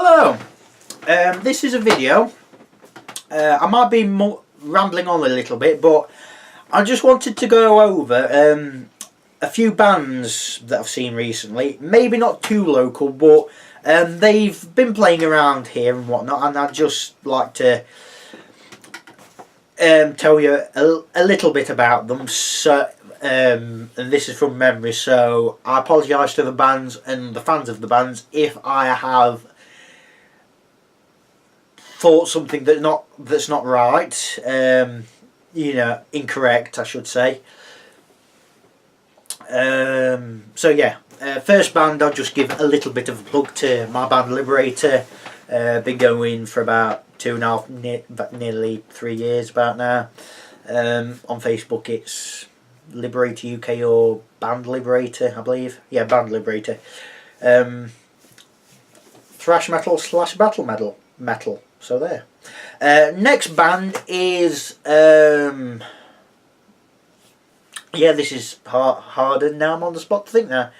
Hello, this is a video. I might be rambling on a little bit, but I just wanted to go over a few bands that I've seen recently. Maybe not too local, but they've been playing around here and whatnot, and I'd just like to tell you a little bit about them. So, and this is from memory, so I apologise to the bands and the fans of the bands if I have thought something that's not right, incorrect, I should say. So yeah, first band, I'll just give a little bit of a plug to my band Liberator. Been going for about 2.5, nearly 3 years about now. On Facebook it's Liberator UK or Band Liberator, I believe. Yeah, Band Liberator. Thrash metal / battle metal. So there. Next band is yeah, this is harder now. I'm on the spot to think now.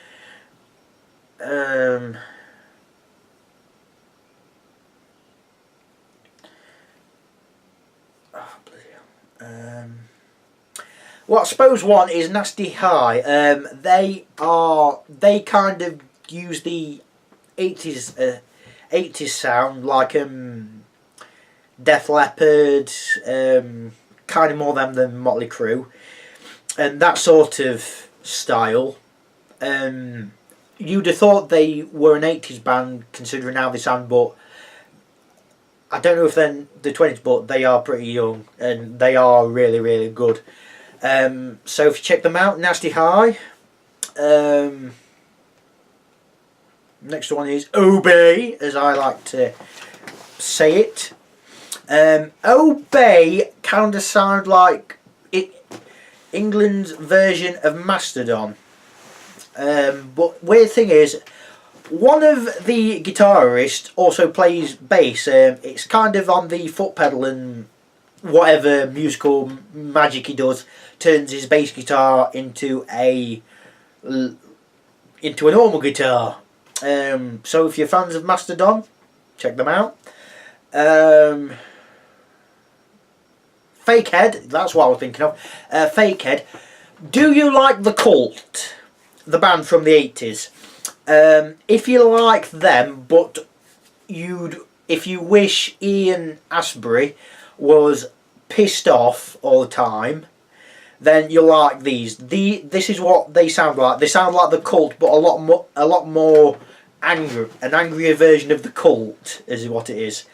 Well, I suppose one is Nasty High. They kind of use the 80s sound, like Def Leppard, kind of more them than Motley Crue, and that sort of style. You'd have thought they were an 80s band considering how they sound, but I don't know if they're the 20s, but they are pretty young and they are really, really good. So if you check them out, Nasty High. Next one is Obey, as I like to say it. Obey kind of sound like England's version of Mastodon. But weird thing is, one of the guitarists also plays bass. It's kind of on the foot pedal and whatever musical magic he does, turns his bass guitar into a normal guitar. So if you're fans of Mastodon, check them out. Fakehead, that's what I was thinking of. Fakehead. Do you like The Cult, the band from the 80s? If you like them, but if you wish Ian Astbury was pissed off all the time, then you'll like these. This is what they sound like. They sound like The Cult, but a lot more angry. An angrier version of The Cult is what it is.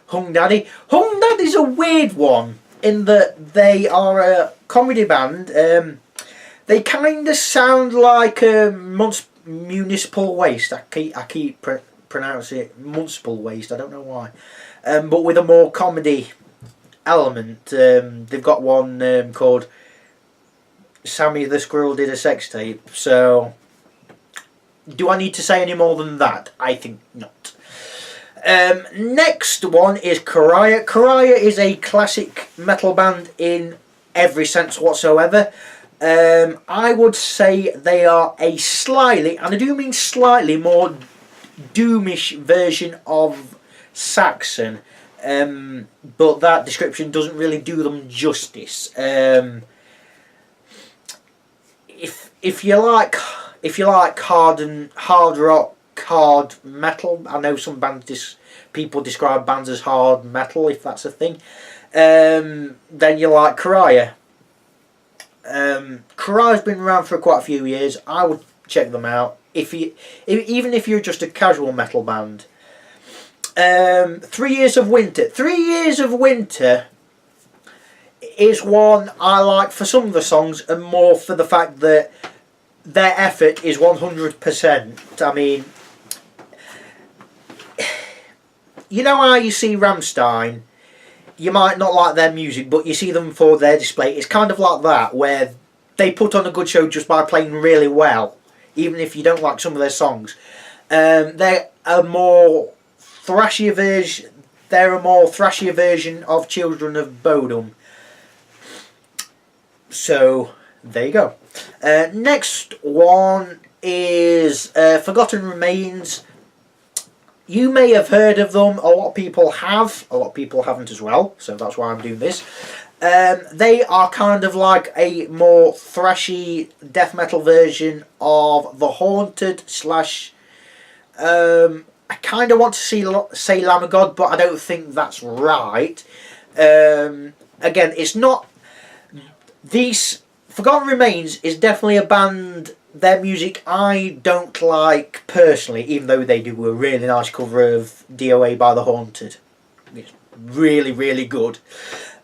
Hung Daddy. Hung Daddy's a weird one in that they are a comedy band. They kind of sound like Municipal Waste. I keep pronouncing it Municipal Waste. I don't know why. But with a more comedy element. They've got one called Sammy the Squirrel Did a Sex Tape. So, do I need to say any more than that? I think not. Next one is Kariah. Kariah is a classic metal band in every sense whatsoever. I would say they are a slightly, and I do mean slightly, more doomish version of Saxon. But that description doesn't really do them justice. If you like hard rock, hard metal, I know some bands people describe bands as hard metal, if that's a thing, then you like Kariah. Kariah's been around for quite a few years. I would check them out even if you're just a casual metal band. 3 Years of Winter. 3 Years of Winter is one I like for some of the songs, and more for the fact that their effort is 100%. I mean, you know how you see Rammstein, you might not like their music, but you see them for their display. It's kind of like that, where they put on a good show just by playing really well, even if you don't like some of their songs. They're a more thrashier version of Children of Bodom. So there you go. Next one is Forgotten Remains. You may have heard of them. A lot of people have. A lot of people haven't as well. So that's why I'm doing this. They are kind of like a more thrashy death metal version of The Haunted slash... I kind of want to say Lamb of God, but I don't think that's right. Again, it's not... These... Forgotten Remains is definitely a band, their music I don't like personally, even though they do a really nice cover of DOA by The Haunted. It's really, really good.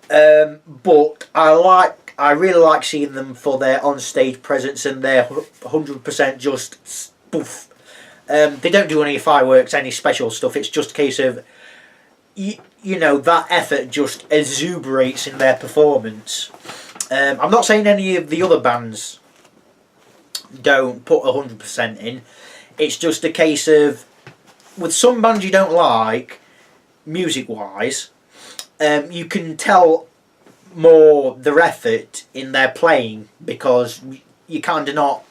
But I really like seeing them for their on-stage presence and their 100% just spoof. They don't do any fireworks, any special stuff. It's just a case of, you know, that effort just exuberates in their performance. I'm not saying any of the other bands don't put 100% in. It's just a case of, with some bands you don't like, music-wise, you can tell more their effort in their playing because you kind of not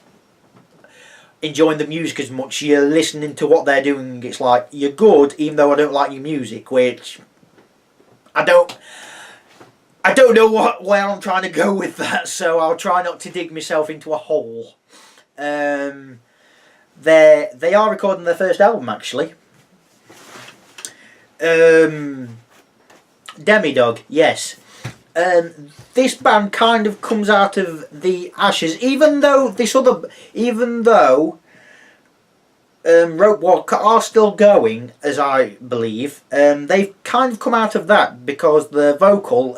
enjoying the music as much. You're listening to what they're doing. It's like, you're good even though I don't like your music, which I don't know where I'm trying to go with that, so I'll try not to dig myself into a hole. They are recording their first album actually. Demidog, yes. This band kind of comes out of the ashes, even though Rope are still going, as I believe. They've kind of come out of that because the vocal,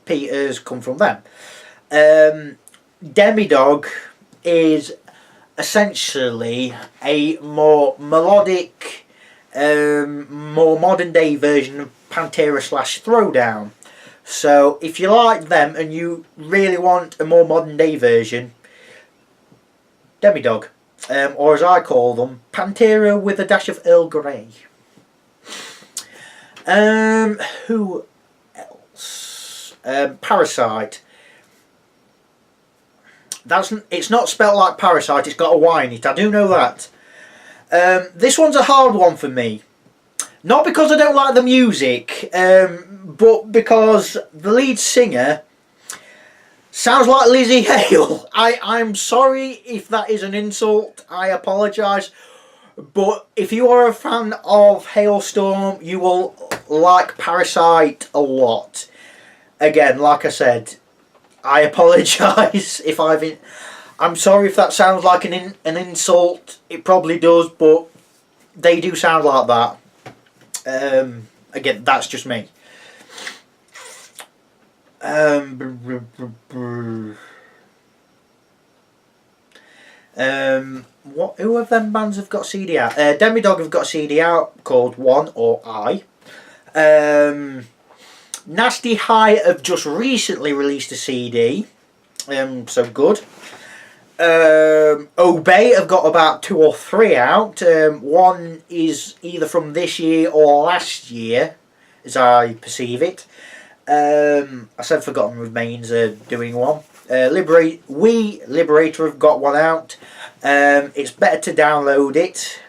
Peter's come from them. Demidog is essentially a more melodic, more modern day version of Pantera / Throwdown. So if you like them and you really want a more modern day version, Demidog, or as I call them, Pantera with a dash of Earl Grey. Who else? Parasite. It's not spelt like Parasite, it's got a Y in it, I do know that. This one's a hard one for me. Not because I don't like the music, but because the lead singer sounds like Lizzie Hale. I'm sorry if that is an insult, I apologise. But if you are a fan of Halestorm, you will like Parasite a lot. Again, like I said, I apologise if I'm sorry if that sounds like an insult. It probably does, but they do sound like that. Again, that's just me. Who of them bands have got CD out? Demidog have got a CD out called One or I. Nasty High have just recently released a CD. So good. Obey have got about 2 or 3 out. One is either from this year or last year, as I perceive it. I said Forgotten Remains are doing one. Liberator have got one out. It's better to download it.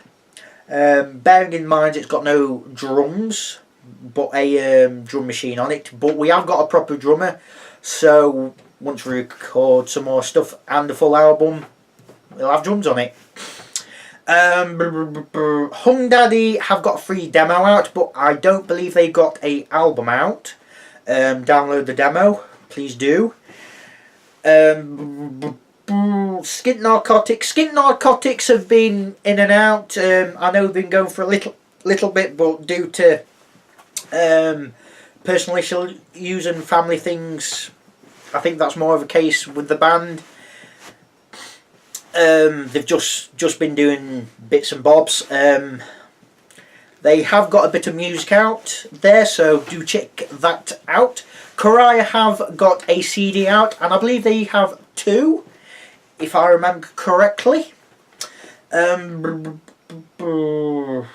Bearing in mind it's got no drums, but a drum machine on it. But we have got a proper drummer, so once we record some more stuff and the full album, we'll have drums on it. Hung Daddy have got a free demo out, but I don't believe they got a album out. Download the demo, please do. Skint Narcotics have been in and out. I know they've been going for a little bit, but due to personal issues and family things, I think that's more of a case with the band. They've just been doing bits and bobs. They have got a bit of music out there, so do check that out. Kariah have got a CD out, and I believe they have 2, if I remember correctly. Red Rum.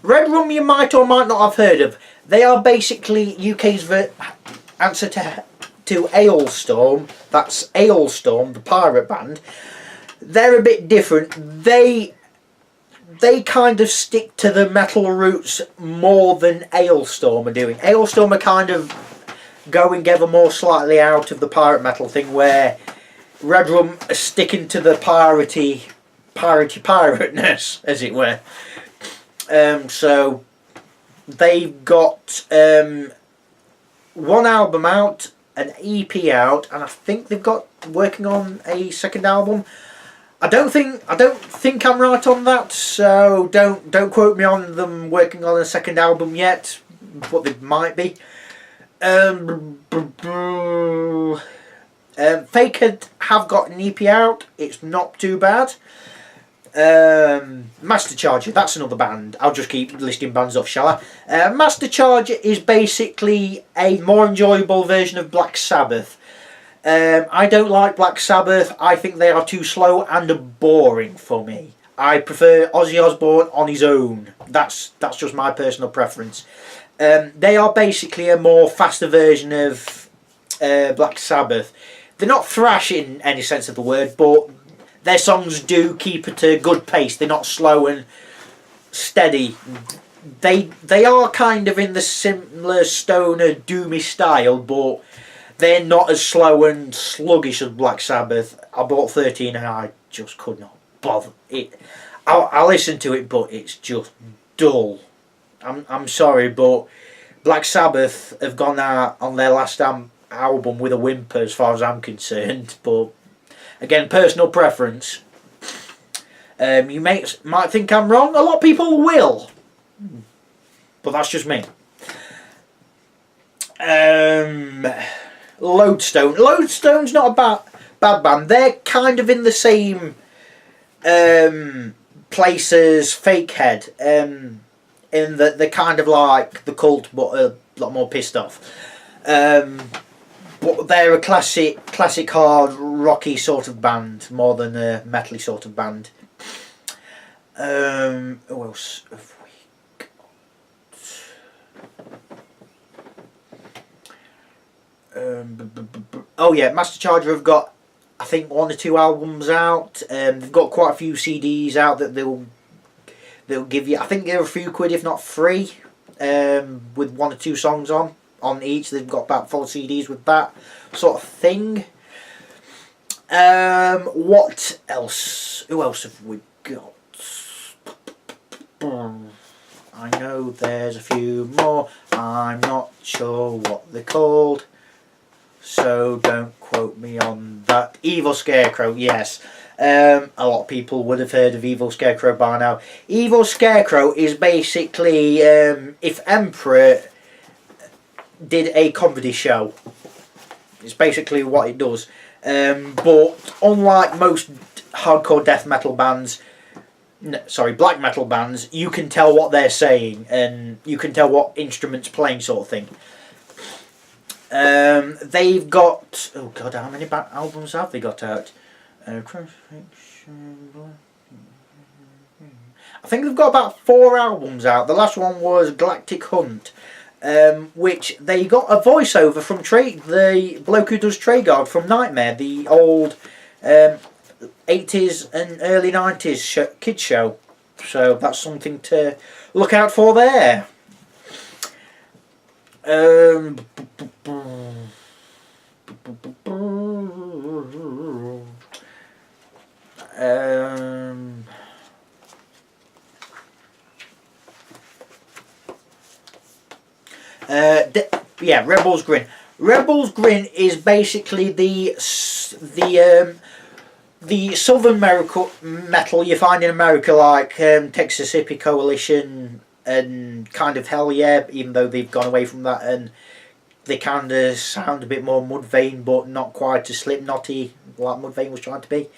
Red Rum you might or might not have heard of. They are basically UK's answer to Halestorm. That's Halestorm, the pirate band. they're a bit different. They kind of stick to the metal roots more than Ailstorm are doing. Ailstorm are kind of going ever more slightly out of the pirate metal thing, where Redrum are sticking to the pirateness, as it were. So they've got one album out, an EP out, and I think they've got working on a second album. I don't think I'm right on that, so don't quote me on them working on a second album yet, but they might be. Fakehead have got an EP out. It's not too bad. Master Charger, that's another band. I'll just keep listing bands off, shall I? Master Charger is basically a more enjoyable version of Black Sabbath. I don't like Black Sabbath. I think they are too slow and boring for me. I prefer Ozzy Osbourne on his own. That's just my personal preference. They are basically a more faster version of Black Sabbath. They're not thrash in any sense of the word, but their songs do keep at a good pace. They're not slow and steady. They are kind of in the similar stoner doomy style, but they're not as slow and sluggish as Black Sabbath. I bought 13 and I just could not bother it. I listen to it, but it's just dull. I'm sorry, but Black Sabbath have gone out on their last album with a whimper as far as I'm concerned, but again, personal preference. You might think I'm wrong. A lot of people will, but that's just me. Lodestone. Lodestone's not a bad band. They're kind of in the same place as Fakehead, in that they're kind of like the Cult, but a lot more pissed off. But they're a classic hard rocky sort of band more than a metally sort of band. Who else have we got? Oh yeah, Master Charger have got, I think, 1 or 2 albums out. They've got quite a few CDs out that they'll give you. I think they're a few quid, if not free, with 1 or 2 songs on each. They've got about 4 CDs with that sort of thing. What else? Who else have we got? I know there's a few more. I'm not sure what they're called, so don't quote me on that. Evil Scarecrow, yes. A lot of people would have heard of Evil Scarecrow by now. Evil Scarecrow is basically if Emperor did a comedy show. It's basically what it does. But unlike most hardcore death metal bands, black metal bands, you can tell what they're saying and you can tell what instruments playing, sort of thing. They've got, oh god, how many albums have they got out? I think they've got about 4 albums out. The last one was Galactic Hunt, which they got a voiceover from the bloke who does Treyguard from Nightmare, the old 80s and early 90s kids show. So that's something to look out for there. Yeah, Rebel's Grin. Rebel's Grin is basically the Southern metal you find in America, like Texas Hippie Coalition and kind of Hell Yeah, even though they've gone away from that and they kind of sound a bit more Mudvayne, but not quite as Slipknotty like Mudvayne was trying to be.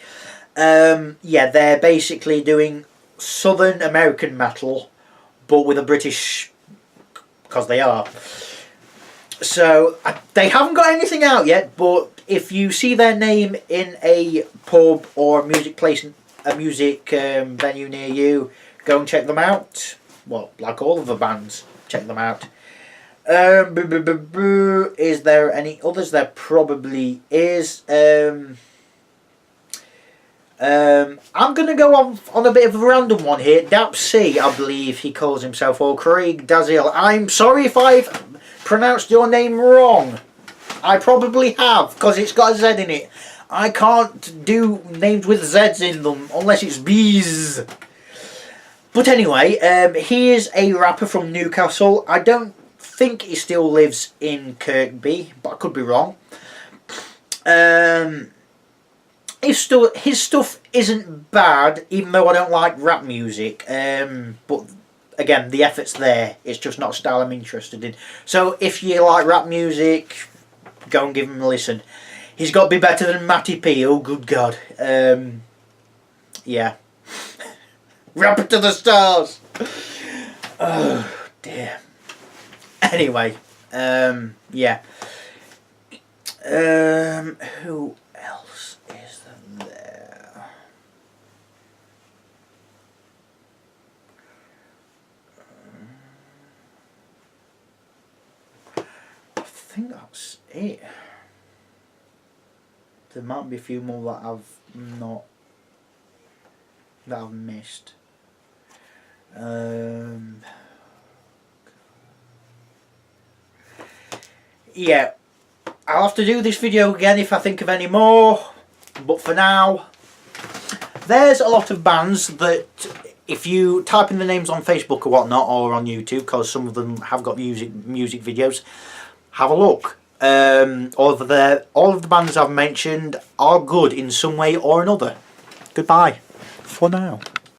Yeah, they're basically doing Southern American metal, but with a British, because they are. So they haven't got anything out yet, but if you see their name in a pub or a music venue near you, go and check them out. Well, like all of the bands, check them out. Is there any others? There probably is. I'm going to go on a bit of a random one here. Dapsy, I believe he calls himself, or Craig Dazil. I'm sorry if I've pronounced your name wrong. I probably have, because it's got a Z in it. I can't do names with Z's in them, unless it's B's. But anyway, he is a rapper from Newcastle. I don't think he still lives in Kirkby, but I could be wrong. His stuff isn't bad, even though I don't like rap music. But again, the effort's there. It's just not a style I'm interested in. So if you like rap music, go and give him a listen. He's got to be better than Matty P. Oh, good God. Yeah. Rap it to the stars. Oh, dear. Anyway, yeah. Who else is there? I think that's it. There might be a few more that I've missed. Yeah, I'll have to do this video again if I think of any more, but for now, there's a lot of bands that if you type in the names on Facebook or whatnot, or on YouTube, because some of them have got music videos, have a look. All of the bands I've mentioned are good in some way or another. Goodbye for now.